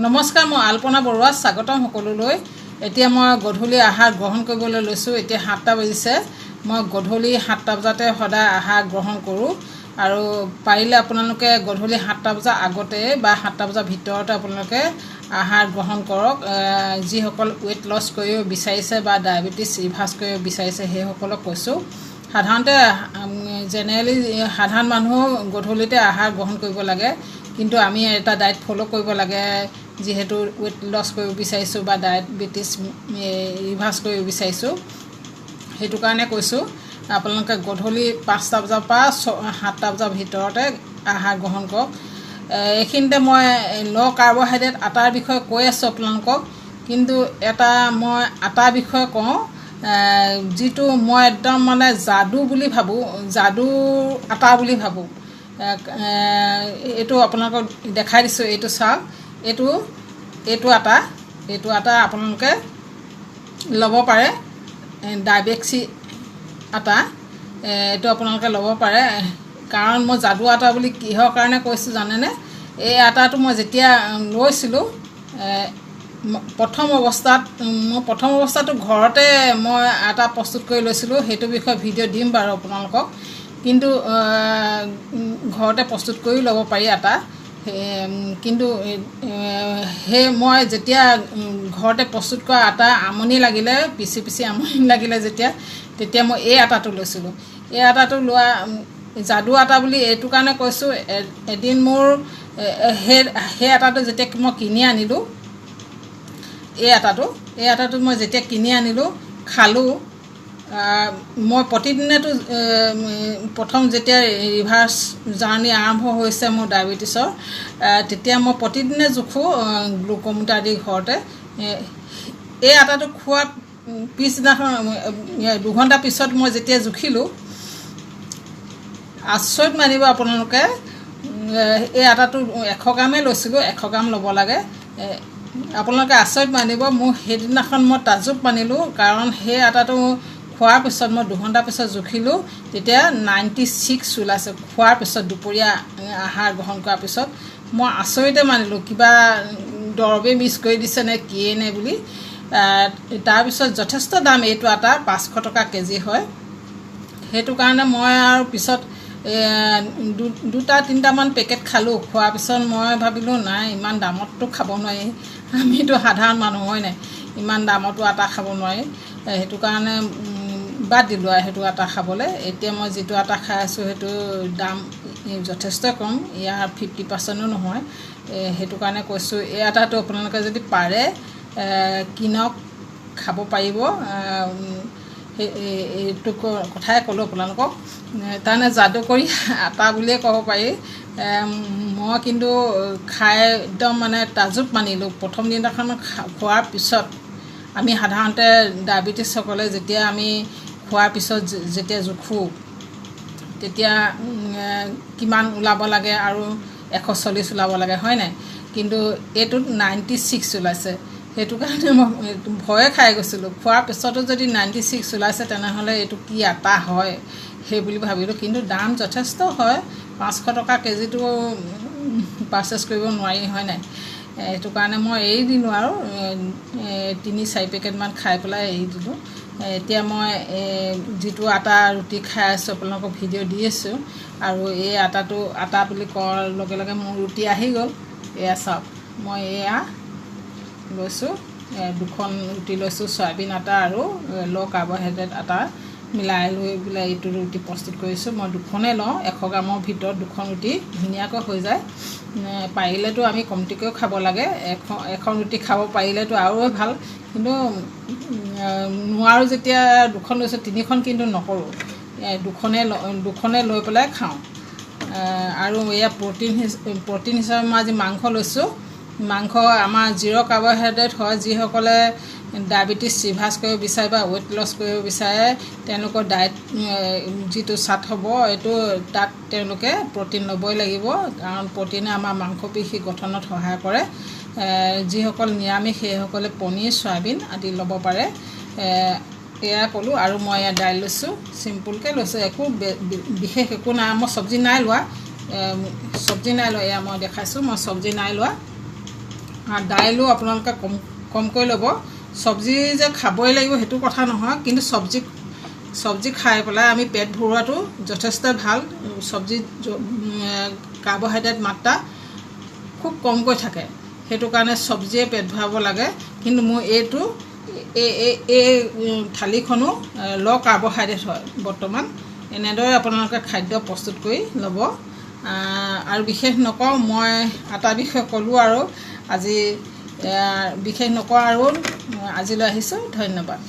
নমস্কাৰ, মই আলপনা বৰুৱা স্বাগতম সকলোলৈ। এতিয়া মই গধূলি আহাৰ গ্ৰহণ কৰিবলৈ লৈছোঁ। এতিয়া 7টা বাজিছে। মই গধূলি 7টা বজাতে সদায় আহাৰ গ্ৰহণ কৰোঁ আৰু পাৰিলে আপোনালোকে গধূলি 7টা বজাৰ আগতে বা 7টা বজাৰ ভিতৰতে আপোনালোকে আহাৰ গ্ৰহণ কৰক। যিসকল ৱেইট লছ কৰিব বিচাৰিছে বা ডায়েবেটিছ ৰিভাৰ্ছ কৰিব বিচাৰিছে সেইসকলক কৈছোঁ। সাধাৰণতে জেনেৰেলি সাধাৰণ মানুহ গধূলিতে আহাৰ গ্ৰহণ কৰিব লাগে, কিন্তু আমি এটা ডায়েট ফ'ল' কৰিব লাগে। যিহেতু ৱেইট লছ কৰিব বিচাৰিছোঁ বা ডায়েবেটিছ ৰিভাৰ্ছ কৰিব বিচাৰিছোঁ, সেইটো কাৰণে কৈছোঁ আপোনালোকে গধূলি 5টা বজাৰ পৰা 7টা বজাৰ ভিতৰতে আহাৰ গ্ৰহণ কৰক। এইখিনিতে মই ল' কাৰ্বহাইড্ৰেট আটাৰ বিষয়ে কৈ আছোঁ আপোনালোকক, কিন্তু এটা মই আটাৰ বিষয়ে কওঁ যিটো মই একদম মানে যাদু বুলি ভাবোঁ, যাদু আটা বুলি ভাবোঁ। এইটো আপোনালোকক দেখাই দিছোঁ। এইটো চাওক, এইটো আটা আপোনালোকে ল'ব পাৰে। ডাইবেক্সি আটা এইটো আপোনালোকে ল'ব পাৰে। কাৰণ মই যাদু আটা বুলি কিহৰ কাৰণে কৈছোঁ জানেনে? এই আটাটো মই যেতিয়া লৈছিলোঁ প্ৰথম অৱস্থাটো ঘৰতে মই আটা প্ৰস্তুত কৰি লৈছিলোঁ। সেইটো বিষয়ে ভিডিঅ' দিম বাৰু আপোনালোকক, কিন্তু ঘৰতে প্ৰস্তুত কৰি ল'ব পাৰি আটা। কিন্তু মই যেতিয়া ঘৰতে প্ৰস্তুত কৰা আটা আমনি লাগিলে, পিচি আমনি লাগিলে তেতিয়া মই এই আটাটো লৈছিলোঁ। এই আটাটো লোৱা যাদু আটা বুলি এইটো কাৰণে কৈছোঁ। এদিন মোৰ সেই আটাটো যেতিয়া মই কিনি আনিলোঁ, এই আটাটো মই যেতিয়া কিনি আনিলোঁ খালোঁ। মই প্ৰতিদিনেতো প্ৰথম যেতিয়া ৰিভাৰ্ছ জাৰ্ণি আৰম্ভ হৈছে মোৰ ডায়েবেটিছৰ, তেতিয়া মই প্ৰতিদিনে জোখোঁ গ্লুক'মিটাৰ দি ঘৰতে। এই আটাটো খোৱা পিছদিনাখন 2 ঘণ্টা পিছত মই যেতিয়া জুখিলোঁ, আচৰিত মানিব আপোনালোকে। এই আটাটো 100 গ্ৰামেই লৈছিলোঁ, 100 গ্ৰাম ল'ব লাগে। আপোনালোকে আচৰিত মানিব। মোৰ সেইদিনাখন মই তাজ্জুব মানিলোঁ, কাৰণ সেই আটাটো খোৱাৰ পিছত মই 2 ঘণ্টা পিছত জুখিলোঁ, তেতিয়া 96 ওলাইছে। খোৱাৰ পিছত দুপৰীয়া আহাৰ গ্ৰহণ কৰাৰ পিছত মই আচৰিতে মানিলোঁ, কিবা দৰৱে মিছ কৰি দিছে নে কিয়ে নে বুলি। তাৰপিছত যথেষ্ট দাম এইটো আটা, 500 টকা কেজি হয়। সেইটো কাৰণে মই আৰু পিছত 2-3টামান পেকেট খালোঁ। খোৱাৰ পিছত মই ভাবিলোঁ নাই, ইমান দামততো খাব নোৱাৰি, আমিতো সাধাৰণ মানুহ হয় নাই, ইমান দামতো আটা খাব নোৱাৰি। সেইটো কাৰণে বাদ দিলোঁ আৰু সেইটো আটা খাবলৈ। এতিয়া মই যিটো আটা খাই আছোঁ সেইটো দাম যথেষ্ট কম, ইয়াৰ 50%ও নহয়। সেইটো কাৰণে কৈছোঁ এই আটাটো আপোনালোকে যদি পাৰে কিনক, খাব পাৰিব। এইটো কথাই ক'লোঁ আপোনালোকক। তাৰমানে যাদুকৰী আটা বুলিয়ে ক'ব পাৰি। মই কিন্তু খাই একদম মানে তাজ্জুব মানিলোঁ। প্ৰথম দিনাখন খোৱাৰ পিছত আমি সাধাৰণতে ডায়েবেটিছসকলে যেতিয়া আমি খোৱাৰ পিছত যেতিয়া জোখোঁ, তেতিয়া কিমান ওলাব লাগে আৰু 140 ওলাব লাগে, হয় নাই? কিন্তু এইটোত 96 ওলাইছে। সেইটো কাৰণে মই ভয়ে খাই গৈছিলোঁ। খোৱাৰ পিছতো যদি 96 ওলাইছে, তেনেহ'লে এইটো কি আটা হয় সেই বুলি ভাবিলোঁ। কিন্তু দাম যথেষ্ট হয়, 500 টকা কেজিটো পাৰচেছ কৰিব নোৱাৰি, হয় নাই? সেইটো কাৰণে মই এৰি দিলোঁ আৰু 3-4 পেকেটমান খাই পেলাই এৰি দিলোঁ। এতিয়া মই যিটো আটা ৰুটি খাই আছোঁ আপোনালোকক ভিডিঅ' দি আছোঁ, আৰু এই আটা বুলি কোৱাৰ লগে লগে মোৰ ৰুটি আহি গ'ল। এয়া চাওক, মই এয়া লৈছোঁ, 2খন ৰুটি লৈছোঁ। চয়াবিন আটা আৰু ল' কাৰ্বহাইড্ৰেট আটা মিলাই লৈ পেলাই এইটো ৰুটি প্ৰস্তুত কৰিছোঁ। মই 2খনেই লওঁ, 100 গ্ৰামৰ ভিতৰত 2খন ৰুটি ধুনীয়াকৈ হৈ যায়। পাৰিলেতো আমি কমটিকৈও খাব লাগে। এখন ৰুটি খাব পাৰিলেতো আৰু ভাল, কিন্তু নোৱাৰোঁ যেতিয়া 2খন লৈছোঁ। 3খন কিন্তু নকৰোঁ, 2খনেই লৈ পেলাই খাওঁ। আৰু এয়া প্ৰ'টিন হিচাপে মই আজি মাংস লৈছোঁ। মাংস আমাৰ 0 কাৰ্বহাইড্ৰেট হয়। যিসকলে ডায়েবেটিছ ৰিভাৰ্ছ কৰিব বিচাৰে বা ৱেইট লছ কৰিব বিচাৰে, তেওঁলোকৰ ডায়েট যিটো চাৰ্ট হ'ব, তাত তেওঁলোকে প্ৰ'টিন ল'বই লাগিব, কাৰণ প্ৰ'টিনে আমাৰ মাংসপেশী গঠনত সহায় কৰে। যিসকল নিৰামিষ সেইসকলে পনীৰ, চয়াবিন আদি ল'ব পাৰে। এয়া ক'লোঁ। আৰু মই এয়া দাইল লৈছোঁ, চিম্পুলকৈ লৈছোঁ, একো বিশেষ একো নাই। মই চব্জি নাই লোৱা। এয়া মই দেখাইছোঁ, মই চব্জি নাই লোৱা। দাইলো আপোনালোকে কমকৈ ল'ব। চব্জি যে খাবই লাগিব সেইটো কথা নহয়, কিন্তু চব্জি খাই পেলাই আমি পেট ভৰোৱাটো যথেষ্ট ভাল। চব্জিত কাৰ্বহাইড্ৰেট মাত্ৰা খুব কমকৈ থাকে, সেইটো কাৰণে চব্জিয়ে পেট ভৰাব লাগে। কিন্তু মোৰ এইটো এই থালিখনো ল' কাৰ্বহাইড্ৰেট হয় বৰ্তমান। এনেদৰে আপোনালোকে খাদ্য প্ৰস্তুত কৰি ল'ব। আৰু বিশেষ নকওঁ, মই আটাৰ বিষয়ে ক'লোঁ আৰু আজি বিশেষ নকওঁ আৰু আজিলৈ আহিছোঁ। ধন্যবাদ।